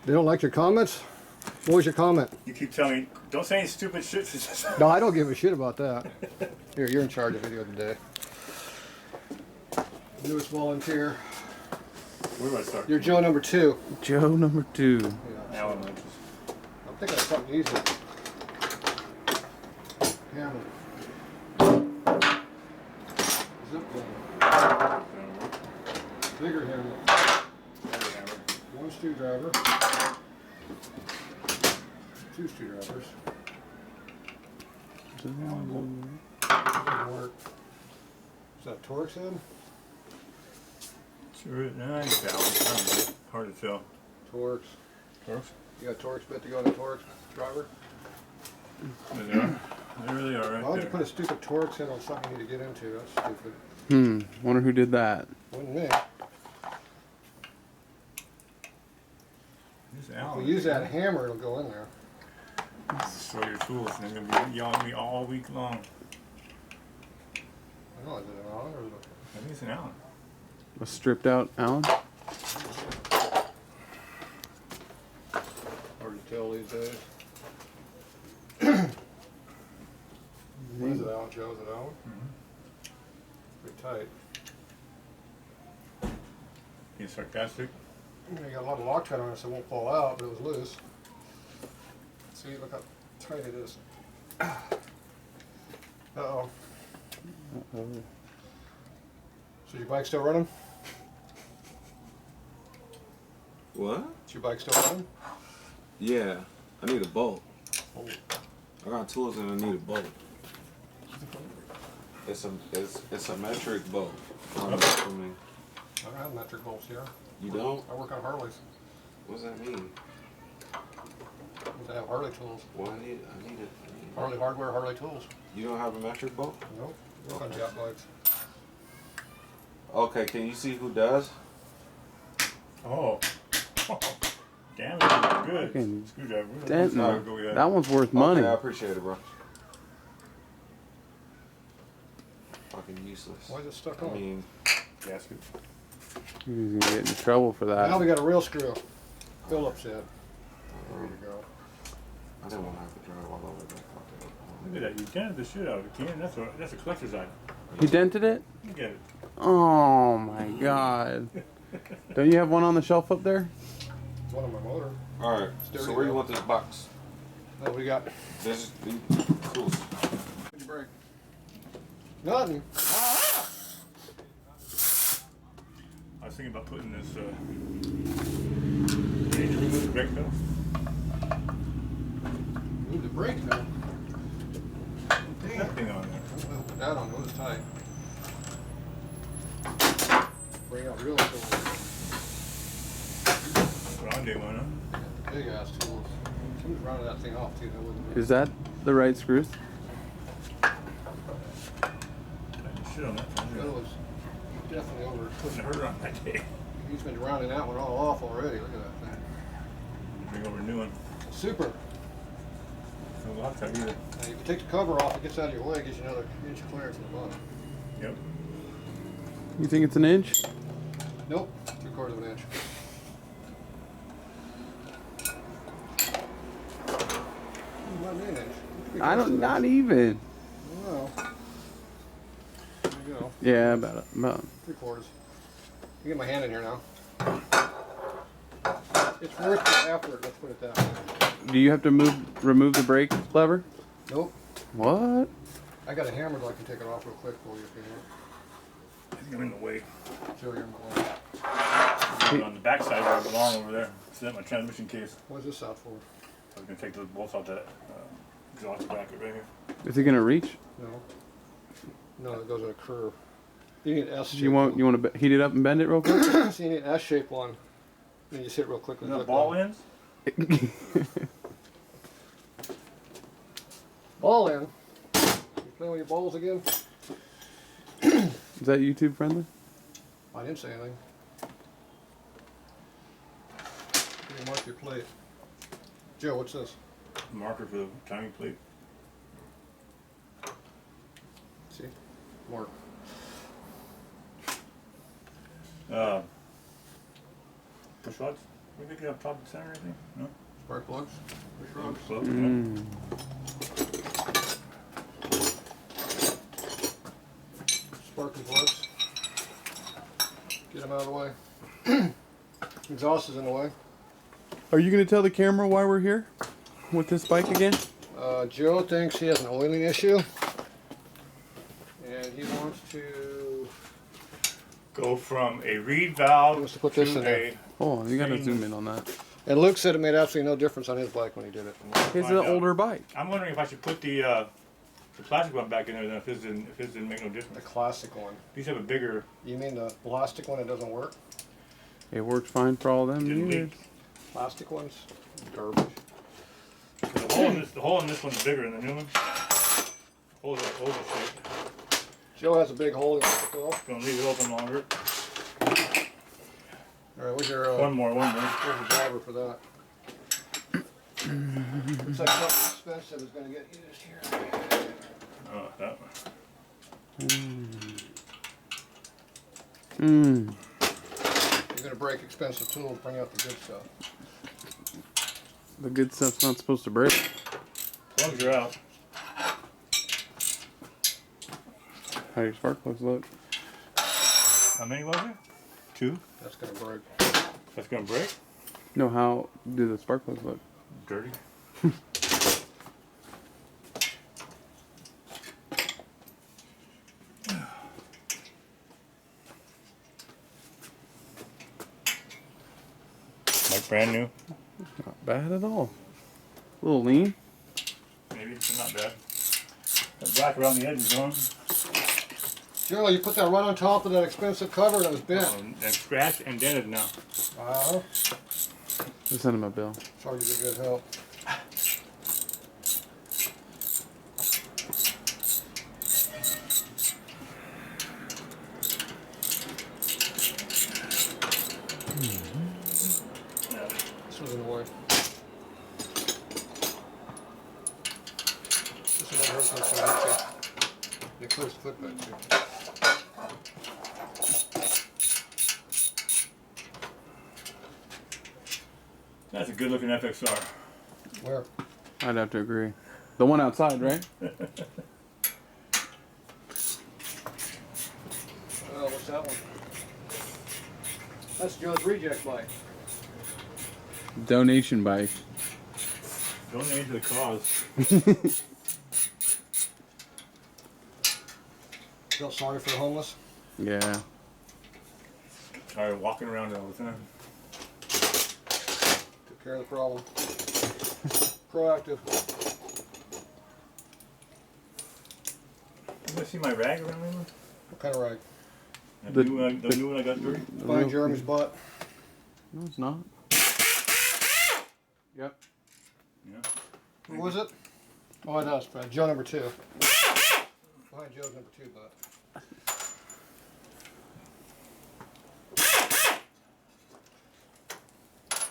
They don't like your comments? What was your comment? You keep telling me, don't say any stupid shit. No, I don't give a shit about that. Here, you're in charge of video today. Newest volunteer. Where do I start? You're Joe number 2. Joe number 2. Yeah, Allen so wrenches. I'm thinking of something easy. Hammer. Zip line. Bigger hammer. One screwdriver. 2 screwdrivers. Doesn't work. Is that Torx head? Sure, no, it's Allen. Hard to tell. Torx. Torx? You got a Torx bit to go in the Torx driver? There they are. There they are, right Why would you there. put a stupid Torx in on something you need to get into? That's stupid. Wonder who did that. Wasn't me. There's If Allen. we use that hammer, it'll go in there. Destroy your tools. And they're going to be yelling at me all week long. I know, is it an Allen or is it I think it's an Allen. A stripped out Allen? hard to tell these days? What is it, Allen? Joe, is it Allen? Pretty tight. Being sarcastic. You got a lot of Loctite on it, so it won't fall out, but it was loose. See, look how tight it is. Uh-oh. So your bike still running? What? Is your bike still running? Yeah, I need a bolt. Oh. I got tools and I need a bolt. It's a metric bolt for me. I don't have metric bolts here. You don't? I work on Harleys. What does that mean? I have Harley tools. Well, I need it. Harley hardware, Harley tools. You don't have a metric bolt? Nope. I work on jet bikes. Okay, can you see who does? Oh. Damn it. Good. Fucking Screwdriver. Denton. That one's worth money. Okay, I appreciate it, bro. Fucking useless. Why is it stuck I on? mean, Gasket. He's gonna get in trouble for that. Now we got a real screw. Phillips head. There you go. I didn't want to have to drive all over that. Look at that. You dented the shit out of it, Ken. That's a collector's item. He dented it? Look at it. Oh my god. Don't you have one on the shelf up there? It's one on my motor. Alright, Sturdy so where you though. want this box? What do we got? This is the tools. What'd you break? Nothing. I was thinking about putting this brake pedal. Move the brake now. That thing on there. I'll put that on. It was tight. Bring out real tools. Grande one, huh? Big ass tools. Somebody's rounded that thing off too. That wouldn't be. Is that the right screws? Shit on that thing. That was definitely over. Putting her on that day. He's been rounding that one all off already. Look at that thing. Bring over a new one. Super. No Loctite either. Now, if you take the cover off, it gets out of your way, gives you another inch of clearance in the bottom. Yep. You think it's an inch? Nope, 3/4 of an inch. Not an inch. I don't. Not even. Well, there you go. Yeah, about 3/4. You get my hand in here now. It's worth the effort. Let's put it that way. Do you have to remove the brake lever? Nope. What? I got a hammer that I can take it off real quick for you if you want. I think I'm in the way. Show you in my way. On the back side where I belong over there. So that's my transmission case. What's this out for? I was going to take those bolts out that exhaust bracket right here. Is it gonna reach? No. No, it goes in a curve. You need an S-shaped You want to heat it up and bend it real quick? one. So you need an S-shaped one. And you just hit real quick with You know the ball ends? Ball in. You playing with your balls again? Is that YouTube friendly? I didn't say anything. Here, mark your plate. Joe, what's this? Marker for the timing plate. See? Mark. Push rods? We pick it up top and center or anything? No? Spark plugs. Pushrods. Close, Mm. Sparking plugs. Get them out of the way. Exhaust is in the way. Are you gonna tell the camera why we're here with this bike again? Joe thinks he has an oiling issue. And he wants to... Go from a reed valve Wants to put this in there. a... Oh, you gotta zoom in on that. And Luke said it made absolutely no difference on his bike when he did it. It's Find an out. older bike. I'm wondering if I should put the plastic one back in there, then if his didn't make no The difference. classic one. These have a bigger... You mean the plastic one that doesn't work? It works fine for all them Didn't years. leak. Plastic ones? Garbage. The hole in this one's bigger than the new one. Hole's like oval shape. Joe has a big hole in it to fill. Gonna leave it open longer. Alright, where's your One more. where's the driver for that? Looks like something expensive is gonna get used here. Oh, that one. Mm. You're gonna break expensive tools, bring out the good stuff. The good stuff's not supposed to break. Plugs are out. How your spark plugs look? How many was there? 2? That's gonna break. That's gonna break? No, how do the spark plugs look? Dirty. Like brand new? Not bad at all. A little lean. Maybe, but not bad. That black around the edge is gone. Joe, you put that right on top of that expensive cover and it was bent. And scratched and dented now. Just send him a bill. Sorry to be good help. This was in the way. This is what hurts me so much. It clears the foot back too. That's a good looking FXR. Where? I'd have to agree. The one outside, right? Oh, what's that one? That's Joe's reject bike. Donation bike. Donate to the cause. Feel sorry for the homeless? Yeah. Tired of walking around all the time. Took care of the problem. Proactive. You guys see my rag around there? What kind of rag? The new one I got dirty? Find Jeremy's butt. No, it's not. Yep. Yeah. Who was it? Oh, it does. Joe number 2. Behind Joe's number 2 butt.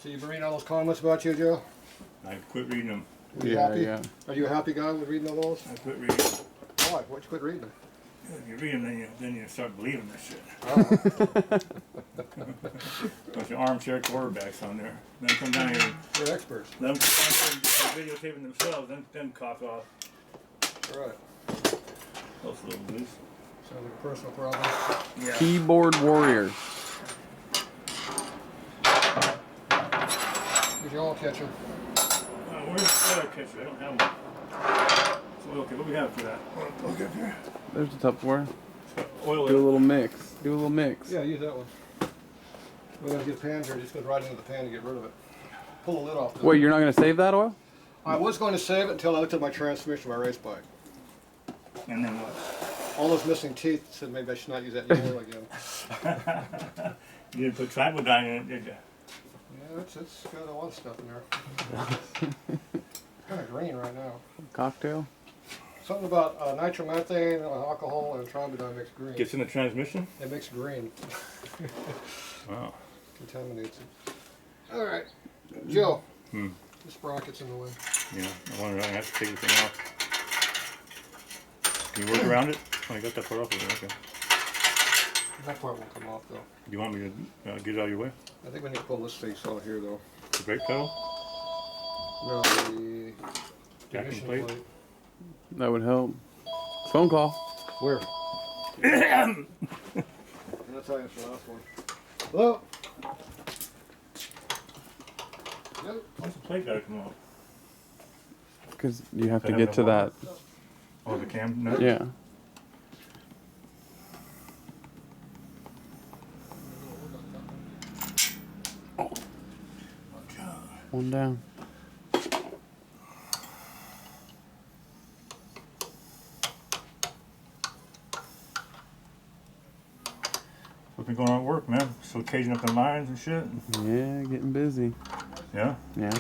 So you've been reading all those comments about you, Joe? I quit reading them. Are you Yeah, happy? yeah. Are you a happy guy with reading all those? I quit reading them. Why? Why'd you quit reading them? If you read them, then you start believing this shit. Oh, Bunch of armchair quarterbacks on there. Then come down here, they're experts. them videotaping themselves, then cock off. Right. Those little goose. Sounds like a personal problem. Yeah. Keyboard warrior. Here's your oil catcher. Where's the oil catcher? I don't have one. So, okay, what do we have for that? Look up here. There's the Tupperware. Oil. Do a little mix. Do a little mix. Yeah, use that one. We're going to get a pan here. Just go right into the pan to get rid of it. Pull the lid off. Wait, you're not gonna save that oil? I was going to save it until I looked at my transmission of my race bike. And then what? All those missing teeth said maybe I should not use that oil again. You didn't put tribodine in it, did you? Yeah, it's got a lot of stuff in there. Kind of green right now. Cocktail. Something about nitromethane, alcohol, and tribodine makes green. Gets in the transmission? It makes green. Wow. Contaminates it. All right, Joe. Hmm. This sprocket's in the way. Yeah, I wonder, I have to take this thing off. Can you work around it? Oh, you got that part off of it, okay. That part won't come off though. Do you want me to get it out of your way? I think we need to pull this face out here though. The brake pedal? No, the Jacking ignition plate? plate. That would help. Phone call. Where? That's how I answer the last one. Hello? Yep. What's the plate gotta come off? Because you have to Does it get have to no that. Oh, the cam nut? Yeah. One down. What's been going on at work, man? Still caging up the lines and shit? Yeah, getting busy. Yeah? Yeah.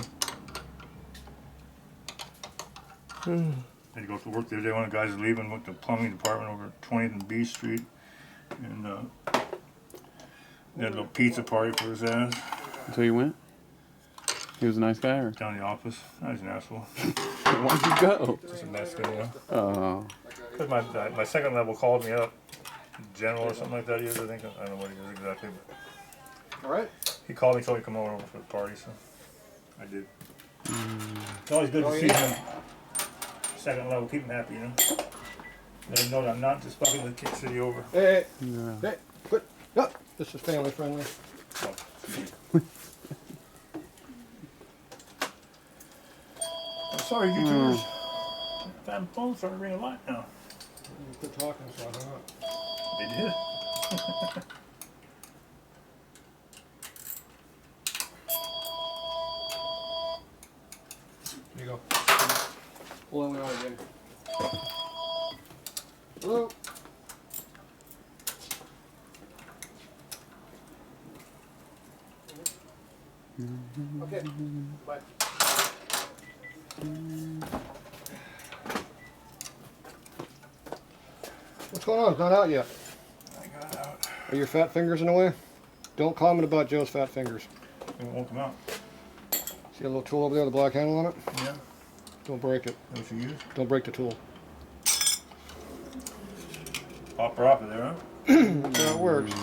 Had to go to work the other day. One of the guys was leaving, went to the plumbing department over at 20th and B Street. And they had a little pizza party for his ass So you went? He was a nice guy, or down in the office. I was an asshole. why'd you go? Just a Mexican, you know? Oh, Because my second level called me up. General or something like that he is, I think. I don't know what he is exactly, but All right. he called me, told me to come over for the party, so I did. It's always good to see him. Second level, keep him happy, you know? Let him know that I'm not just fucking with Kick City over. Hey, yeah. hey, quit. No, this is family friendly. Oh, I'm sorry, YouTubers. Damn phone started ringing a lot now. You quit talking, so I hung up. They did. Here you go. Pull that one out again. Hello? Okay, bye. What's going on? It's not out yet. I got out. Are your fat fingers in the way? Don't comment about Joe's fat fingers. It won't come out. See a little tool over there with a black handle on it? Yeah. Don't break it. What you use? Don't break the tool. Pop her off of there, huh? That's how it works.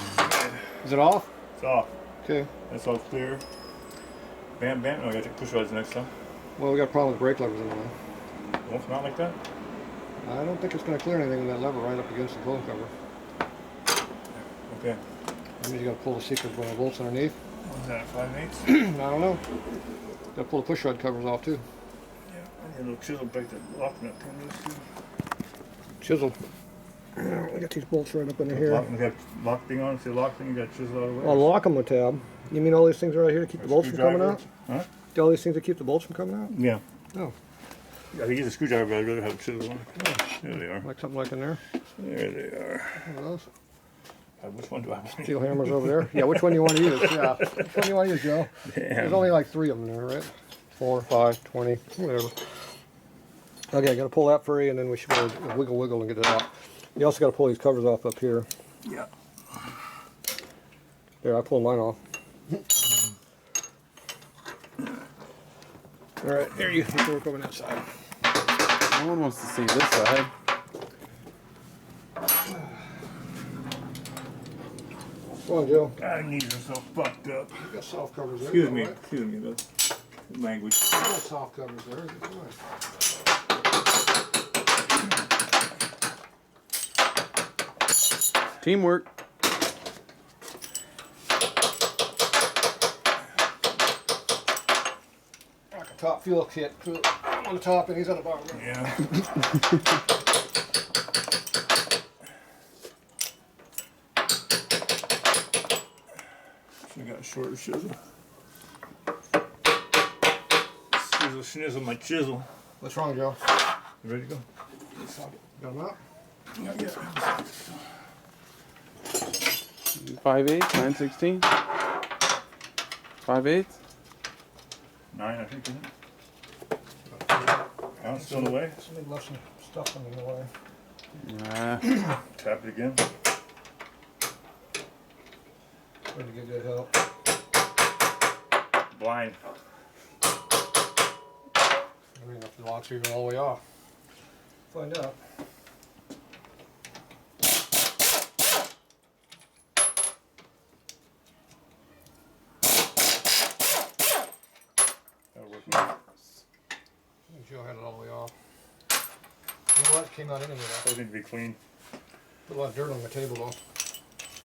Is it off? It's off. Okay. That's all clear. Bam, bam. Oh, I got to take push rods next time. Well, we got a problem with brake levers in the way. It won't come out like that? I don't think it's going to clear anything with that lever right up against the phone cover. Okay. That means you got to pull the secret bolts underneath. What's that, 5/8? I don't know. Got to pull the push rod covers off too. Yeah. I need a little chisel to break the lock nut thing loose too. Chisel. We got these bolts right up in here. Lock, we got lock thing on. See the lock thing? You got chisel out of the way? I'll lock them with tab. You mean all these things right here to keep the bolts from coming out? Huh? All these things to keep the bolts from coming out? Yeah. Oh, I could use a screwdriver, but I'd rather have a chisel on. There they are. like something like in there. There they are. One of those. Which one do I want? Steel hammers over there. Yeah, which one do you want to use? Yeah, which one do you want to use, Joe? There's Damn. only like 3 of them there, right? 4, 5, 20, whatever. Okay, I got to pull that free, and then we should be able to wiggle and get it out. You also got to pull these covers off up here. Yeah. There, I pulled mine off. All right, there you can work over that side. No one wants to see this side. Come on, Joe. My knees are so fucked up. You got soft covers there. Excuse me. Right? Excuse me. The language. You got soft covers there. Come on. Teamwork. Like a top fuel kit. I'm on the top and he's on the bottom. Yeah. I got a shorter chisel. Schnizzle my chisel. What's wrong, Joe? You ready to go? Got them out? Yeah, yeah. 5/8, 9/16. 5/8. 9, I think, isn't it? Oh, it's still in the way. Somebody left some stuff in the way. Nah. Tap it again. Way to get good help. Blind. I mean, if the locks are even all the way off. Find out. Joe had it all the way off. You know what? It came out anyway. Those need to be clean. Put a lot of dirt on my table though.